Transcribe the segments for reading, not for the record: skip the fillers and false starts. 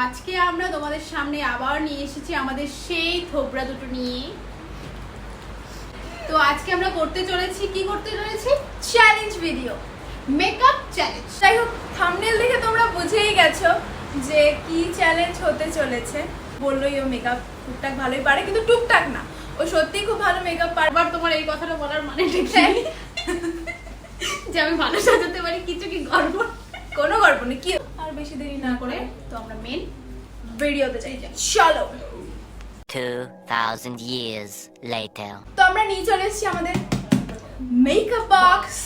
আজকে আমরা তোমাদের সামনে আবার নিয়ে এসেছি আমাদের সেই থোবরা দুটো নিয়ে। তো আজকে আমরা করতে চলেছি চ্যালেঞ্জ ভিডিও, মেকআপ চ্যালেঞ্জ। যাই হোক, থাম্বনেল দেখে তোমরা বুঝেই গেছো যে কি চ্যালেঞ্জ হতে চলেছে। বললোই ও মেকআপ টুকটাক ভালোই পারে, কিন্তু টুকটাক না, ও সত্যিই খুব ভালো মেকআপ পারে। আবার তোমার এই কথাটা বলার মানে যে আমি ভালো সাজাতে পারি, কিছু কি গর্ব? কোনো গল্প নেই। কি আর বেশি দেরি না করে তো আমরা মেন ভিডিওতে যাই। চলো। 2000 years later. তো আমরা নিয়ে চলে এসেছি আমাদের মেকআপ বক্স।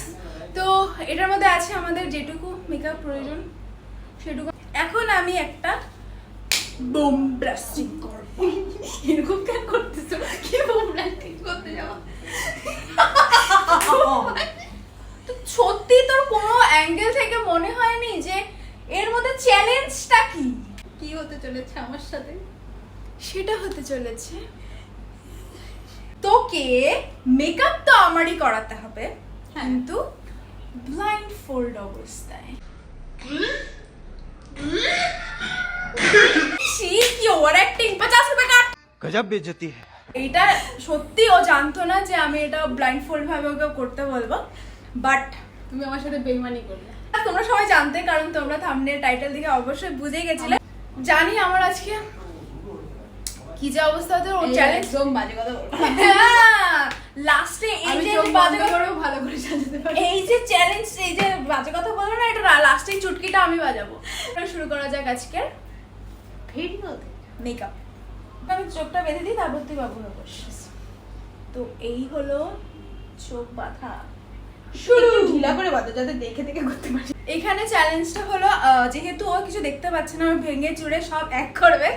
তো এটার মধ্যে আছে আমাদের যেটুকু মেকআপ প্রয়োজন সেটুকু। এখন আমি একটা বুম ব্রাস্টিং করব। এরকম কেন করতেছো? কি ব্লাস্টিং করতে যাওয়া? তো সত্যি তোর কোনো অ্যাঙ্গেল থেকে মনে হয়নি যে এর মধ্যে চ্যালেঞ্জটা কি? কি হতে চলেছে আমার সাথে? সেটা হতে চলেছে তোকে মেকআপ তো আমারই করাতে হবে, কিন্তু ব্লাইন্ড ফোল্ড অবস্থায়। কি ওভার অ্যাক্টিং! 50 টাকা কাট। गजब बेइज्जती है। এটা সত্যি ও জানতো না যে আমি এটা ব্লাইন্ড ফোল্ড ভাবে ওকে করতে বলবো, বাট তুমি আমার সাথে বেইমানি করলে। তোমরা সবাই জানতে, কারণ তোমরা থাম্বনেল টাইটেল দেখে অবশ্যই বুঝেই গেছিলে। জানি আমার আজকে কি যে অবস্থা হতো। ওর চ্যালেঞ্জ একদম বাজে কথা বলবো। লাস্টে এই আমি যে চোখ বাজে বন্ধ কথা, করেও ভালো করে সাজাতে পারি। এই যে চ্যালেঞ্জ, এই যে বাজে কথা বলবো না, এটা লাস্টে চুটকিটা আমি বাজাবো। শুরু করা যাক আজকের ভিডিও মেকআপ। আমি চোখটা বেঁধে দিই, তারপর তুই বাবু বসিস। তো এই হলো চোখ বাঁধা। শুরু। ঢিলা করে বাঁধো যাতে দেখে দেখে করতে পারি। এখানে চ্যালেঞ্জটা হলো, যেহেতু ও কিছু দেখতে পাচ্ছে না, ও ভেঙে চুড়ে সব এক করবে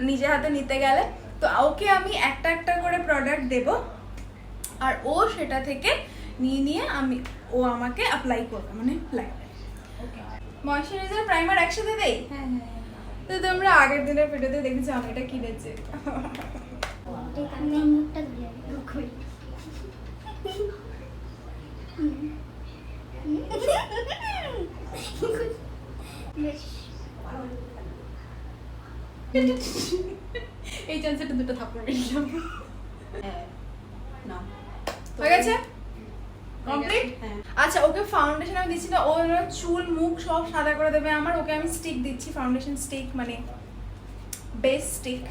নিজের হাতে নিতে গেলে। তো ওকে আমি একটা একটা করে প্রোডাক্ট দেব, আর ও সেটা থেকে নিয়ে ও আমাকে অ্যাপ্লাই করবে, মানে লাগাবে। ময়শ্চারাইজার প্রাইমার একসাথে দেই। হ্যাঁ হ্যাঁ। তো তোমরা আগের দিনের ভিডিওতে দেখেছো আমি এটা কিনেছি। এখানে মুখটা ধুয়ে কই বেশ এই চান্সে দুটো থাপ্পড় মেরেছিলাম। না হয়ে গেছে? কমপ্লিট? হ্যাঁ। আচ্ছা, ওকে ফাউন্ডেশন আমি দিচ্ছি না, ও চুল মুখ সব সাদা করে দেবে আমার। ওকে আমি স্টিক দিচ্ছি, ফাউন্ডেশন স্টিক, মানে বেস স্টিক।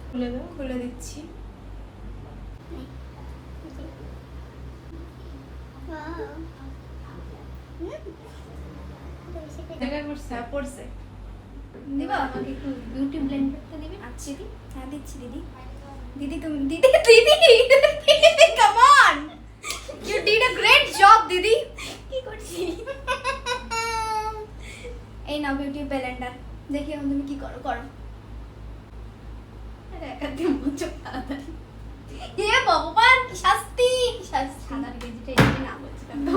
খুলে দাও। খুলে দিচ্ছি। জায়গায় করছে। হ্যাঁ, পড়ছে। দিবা আমাকে একটু বিউটি ব্লেন্ডারটা দিবি? আচ্ছা দিদি, হ্যাঁ দিচ্ছি দিদি। দিদি তুমি দিদি দিদি come on, you did a great job দিদি। কি করছি? এই নাও বিউটি ব্লেন্ডার, দেখি এখন তুমি কি করো। আরে একাতে মুছো তাড়াতাড়ি। এ ভগবান, কি শাস্তি! সাদার গেঞ্জিটা এই না বলছিলাম তো।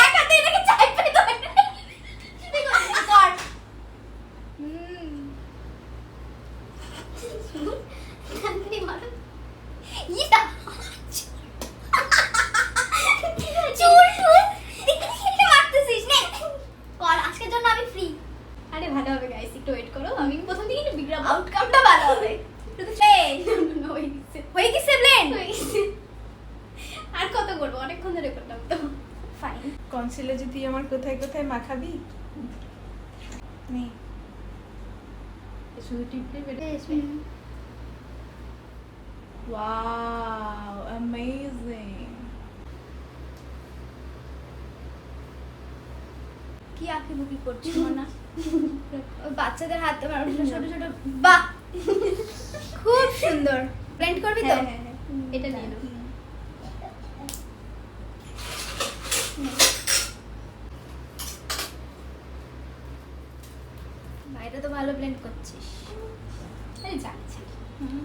এক হাতে এটাকে চাইপে ধরে। কর। তাড়াতাড়ি মারো। ইটা। চুল দেখে মারতেছিস নে। কর, আজকের জন্য আমি ফ্রি। আরে ভালো হবে গাইস, একটু ওয়েট করো। আমি প্রথম দিকে একটু বিগ্রাম, আউটকামটা ভালো হবে। হয়ে গেছে ব্লেন্ড। আর কত করবো? অনেকক্ষণ ধরে করলাম তো। ফাইন। কনসিলার যদি আমার কোথায় কোথায় মাখাবি নে। শুধু টিপলে বের। Wow, amazing. কি আঁকি বুকি করছিস না? ওই বাচ্চাদের হাতে ছোট ছোট। বাহ, খুব সুন্দর। ব্লেন্ড করবি তো? এটা নিয়ে নাও। বাইরে তো ভালো ব্লেন্ড করছিস। আরে যাচ্ছে,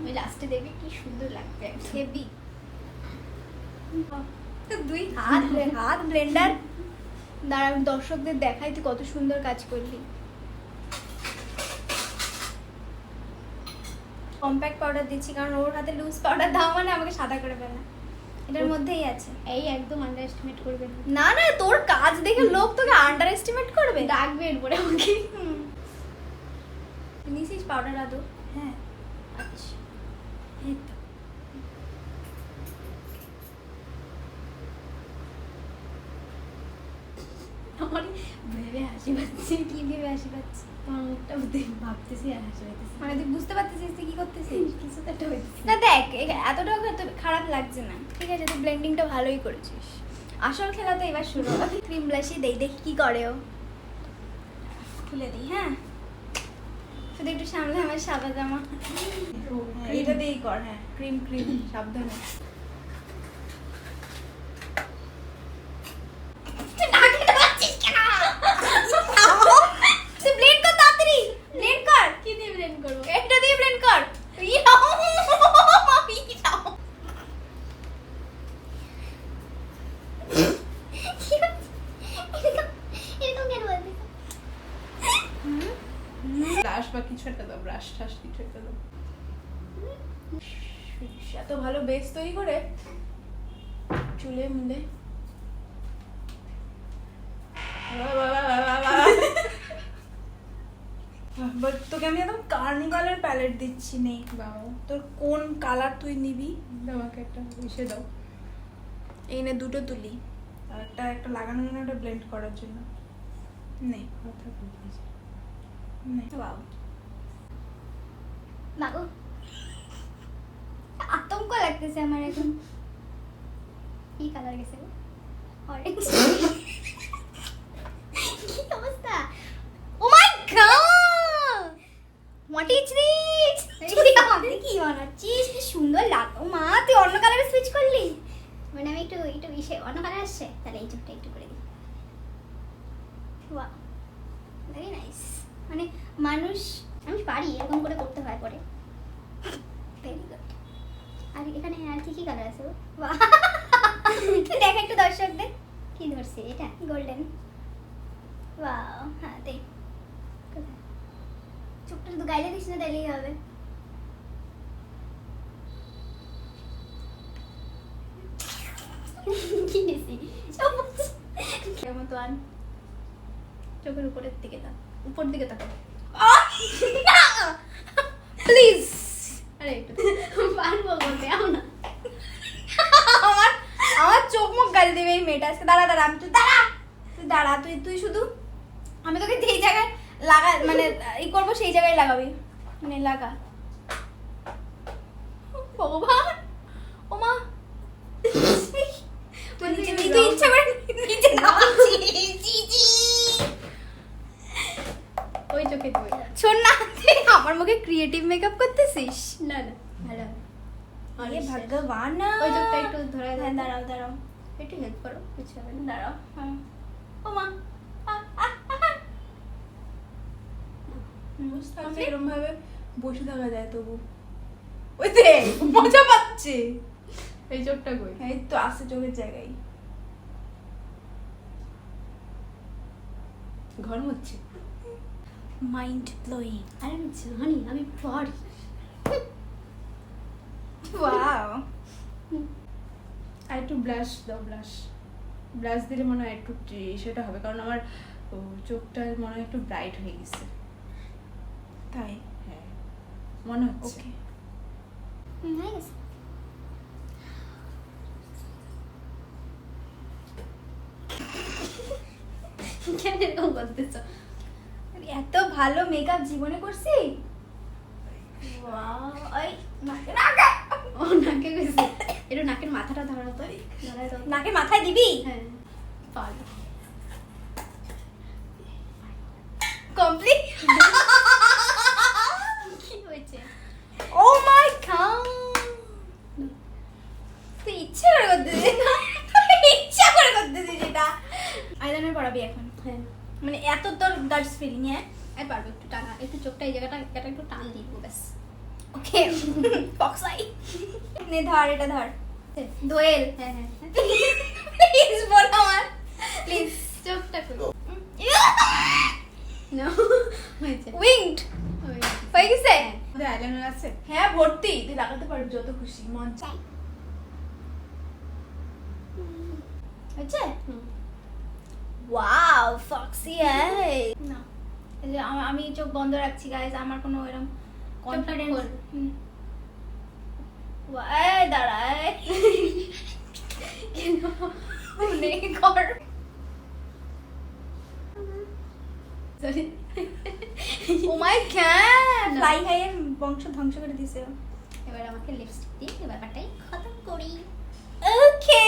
ওই লাস্টে দেখবি কি সুন্দর লাগবে। হেভি। দুই হাত ব্লেন্ডার। দাঁড়া, আমি দর্শকদের দেখাই তুই কত সুন্দর কাজ করলি। কম্প্যাক্ট পাউডার দিচ্ছি, কারণ ওর হাতে লুজ পাউডার দাও মানে আমাকে সাদা করে ফেলে। এটার মধ্যেই আছে। এই একদম আন্ডার এস্টিমেট করবে না, না না, তোর কাজ দেখে লোক তোকে আন্ডার এস্টিমেট করবে। ডাকবে এরপরে আমাকে। নিছিস পাউডার আদৌ? হ্যাঁ আচ্ছা, এই তো। আমার ভেবে হাসি পাচ্ছে, কি ভেবে হাসি পাচ্ছি? তোমার মুখটা ভাবতেছি আর হাসি পাইতেছি। মানে তুই বুঝতে পারতেছিস তুই কি করতেছিস? কিছু তো একটা হয়েছে। না দেখ, এতটাও তো খারাপ লাগছে না, ঠিক আছে? তুই ব্লেন্ডিংটা ভালোই করেছিস। আসল খেলা তো এবার শুরু হবে। ক্রিম ব্লাশই দেই, দেখি কি করে ও। খুলে দিই, হ্যাঁ? শুধু একটু সামলে আমার সাদা জামা। হ্যাঁ, এটা দিয়েই কর। হ্যাঁ, ক্রিম ক্রিম, সাবধানে। তুই না খেতে পারছিস কেন? তুই ব্লেন্ড কর তাড়াতাড়ি, ব্লেন্ড কর। কি দিয়ে ব্লেন্ড করবো? এটা দিয়ে ব্লেন্ড কর। ব্রাশ বা কিছু একটা দাও, ব্রাশ ঠাস কিছু একটা দাও। এত ভালো বেস তৈরি করে চুলে মুলে। বাট তোকে আমি একদম কার্নিভালের প্যালেট দিচ্ছি, নেই বাবা তোর কোন কালার তুই নিবি আমাকে একটা এসে দাও। এই নে দুটো তুলি, আর একটা লাগানো একটা ব্লেন্ড করার জন্য। নে কথা বলছিস, নে বাবা মাগো, আতঙ্ক লাগতেছে আমার এখন। কি কালার গেছে গো? অরেঞ্জ। কি অবস্থা? ও মাই গড, হোয়াট ইজ দিস? কি বানাচ্ছিস? কি সুন্দর লাগতো। মা তুই অন্য কালারে সুইচ করলি? মানে আমি একটু একটু ইসে অন্য কালার আসছে, তাহলে এই চোখটা একটু করে দিই। Wow, very nice. মানে মানুষ, আমি পারি এরকম করে করতে হয় পরে। Very good. আর এখানে আর কি কি কালার আছে গো? বাহ, দেখ একটু দর্শকদের কি ধরছে এটা, গোল্ডেন। ওয়াও, হ্যাঁ দেখ কোথায়? চোখটা শুধু গাইলে দিস না, তাইলেই হবে। কি নিছি কেমন তো আন, চোখের উপরের দিকে তাক, উপর দিকে তাকাও। প্লিজ। আরে একটু পারবো বলতে, আও না। আমার আমার চোখ মুখ গাল দেবে এই মেয়েটা আজকে। দাঁড়া দাঁড়া, আমি তুই দাঁড়া, তুই দাঁড়া, তুই শুধু, আমি তোকে যেই জায়গায় লাগা মানে ই করবো সেই জায়গায় লাগাবি, মানে লাগা। ভগবান, ও মা, তুই ইচ্ছা করে নিচে নামাচ্ছিস। ওই চোখে তুই। শোন না, তুই আমার মুখে ক্রিয়েটিভ মেকআপ করতেছিস? না না, ভালো হবে। আরে ভগবান না, ওই চোখটা একটু ধরে দাও। হ্যাঁ, দাঁড়াও দাঁড়াও, একটু হেল্প করো, কিছু হবে না। দাঁড়াও। হ্যাঁ। ও মা, আমি এরকম ভাবে বসে থাকা যায় তবু। ওই দেখ মজা পাচ্ছে। এই চোখটা কই? এই তো আসে চোখের জায়গায়। ঘর হচ্ছে মাইন্ড ব্লোয়িং। আরে আমি জানি, আমি পারি। ওয়াও, আর একটু ব্লাশ দাও, ব্লাশ ব্লাশ দিলে মনে হয় একটু সেটা হবে, কারণ আমার চোখটা মনে হয় একটু ব্রাইট হয়ে গেছে। তাই? হ্যাঁ মনে হচ্ছে। ওকে, নাইস। কেন এরকম বলতেছ? এত ভালো মেকআপ জীবনে করছি। ওয়াও, এই নাকে নাকে ও নাকে গেছে, একটু নাকের মাথাটা ধরো তো। ধরাই দাও। নাকে মাথায় দিবি? হ্যাঁ, পারো। কমপ্লিট। কি হয়েছে? ও মাই গড, তুই ইচ্ছা করে করতেছিস, ইচ্ছা করে করতেছিস এটা। আইলাইনার পরাবি এখন? হ্যাঁ, মানে এত তোর গার্ডস ফিলিং? হ্যাঁ, আর পারবো একটু টানা, একটু চোখটা এই জায়গাটা একটু টান দিব ব্যাস। ওকে। ফক্সাই নে, ধর এটা ধর। দোয়েল, হ্যাঁ হ্যাঁ, প্লিজ বল আমার, প্লিজ। চোখটা কই? না, হয়েছে। উইংড হয়ে গেছে? আমাদের আইলাইনার আছে? হ্যাঁ ভর্তি, তুই লাগাতে পারবি যত খুশি মন চাই। হচ্ছে ওয়াও ফক্সি না আমি চোখ বন্ধ রাখছি গাইস, আমার কোনো এরকম কনফিডেন্স খোল। দাঁড়া নেই কর ও মাই গড, না। ফ্লাই হাই এর বংশ ধ্বংস করে দিছে। এবার আমাকে লিপস্টিক দিয়ে ব্যাপারটাই খতম করি। ওকে,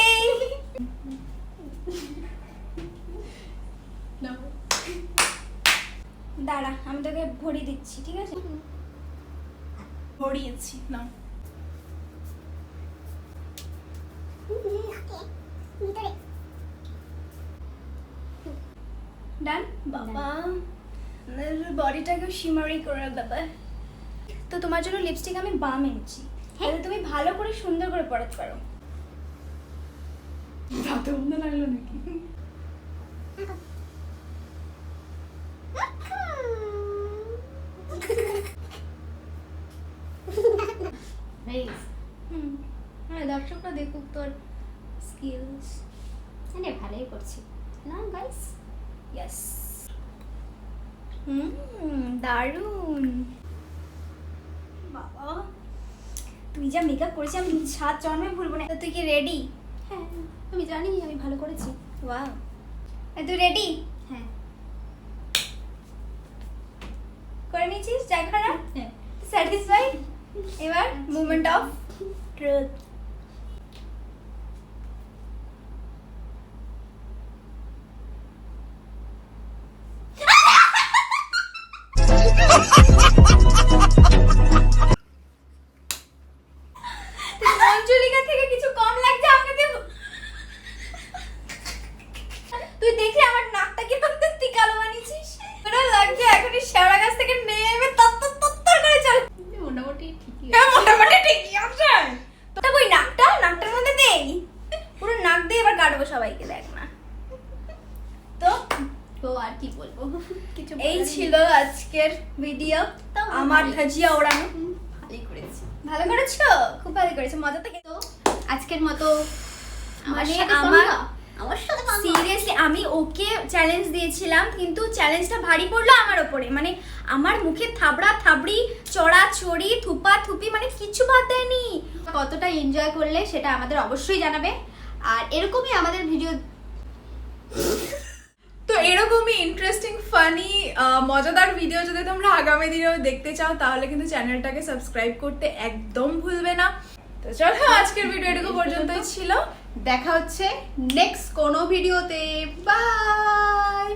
দাঁড়া আমি তোকে ভরি দিচ্ছি, ঠিক আছে? ভরিয়েছি না ডান বাবা, বডিটাকে শিমারি করে বাবা। তো তোমার জন্য লিপস্টিক আমি বাম এনেছি, তাহলে তুমি ভালো করে সুন্দর করে পড়াতে পারো। তাতে মন্দ লাগলো নাকি? নাইস। হ্যাঁ, দর্শকরা দেখুক তোর স্কিলস। মানে ভালোই করছি না গাইস? ইয়েস, দারুণ বাবা। তুই যা মেকআপ করেছিস আমি 7 জন্মে ভুলবো না। তো তুই কি রেডি? হ্যাঁ আমি জানি আমি ভালো করেছি। ওয়াও, তুই রেডি? হ্যাঁ করে নিয়েছিস জায়গাটা? হ্যাঁ স্যাটিসফাইড? এবার মুভমেন্ট অফ ট্রুথ। মঞ্জুলিকা থেকে কিছু কম লাগছে আমাকে দে। তুই দেখি আমার নাকটা কি তুই কালো বানিয়েছিস? ওরা লাগছে এখনই শেওড়া গাছ থেকে নেমে তত্তর করে চল। মোটামুটি ঠিকই হ্যাঁ, মোটামুটি ঠিকই আছে। তোটা কই নাকটার মধ্যে দেই, পুরো নাক দিয়ে এবার কাটবো সবাইকে, দেখ না। তো তো আর কি বলবো, কিছু এই বলার ছিল নেই। আজকের ভিডিও, তাও আমার ভালোই। ধাজিয়া ওড়ানো। ভালোই করেছি। ভালো করেছো, খুব ভালো করেছো, মজা তো। তো আজকের মতো মানে আমার আমার সাথে পাঙ্গা। সিরিয়াসলি আমি ওকে চ্যালেঞ্জ দিয়েছিলাম, কিন্তু চ্যালেঞ্জটা ভারী পড়লো আমার ওপরে। মানে আমার মুখে থাবড়া থাবড়ি, চড়া চড়ি, থুপা থুপি, মানে কিছু বাদ দেয়নি। কতটা এনজয় করলে সেটা আমাদের অবশ্যই জানাবে, আর এরকমই আমাদের ভিডিও। তো এরকমই ইন্টারেস্টিং ফানি মজাদার ভিডিও যদি তোমরা আগামী দিনেও দেখতে চাও তাহলে কিন্তু চ্যানেলটাকে সাবস্ক্রাইব করতে একদম ভুলবে না। তো চলো আজকের ভিডিও এটুকু পর্যন্তই ছিল, দেখা হচ্ছে নেক্সট কোনো ভিডিওতে। বাই।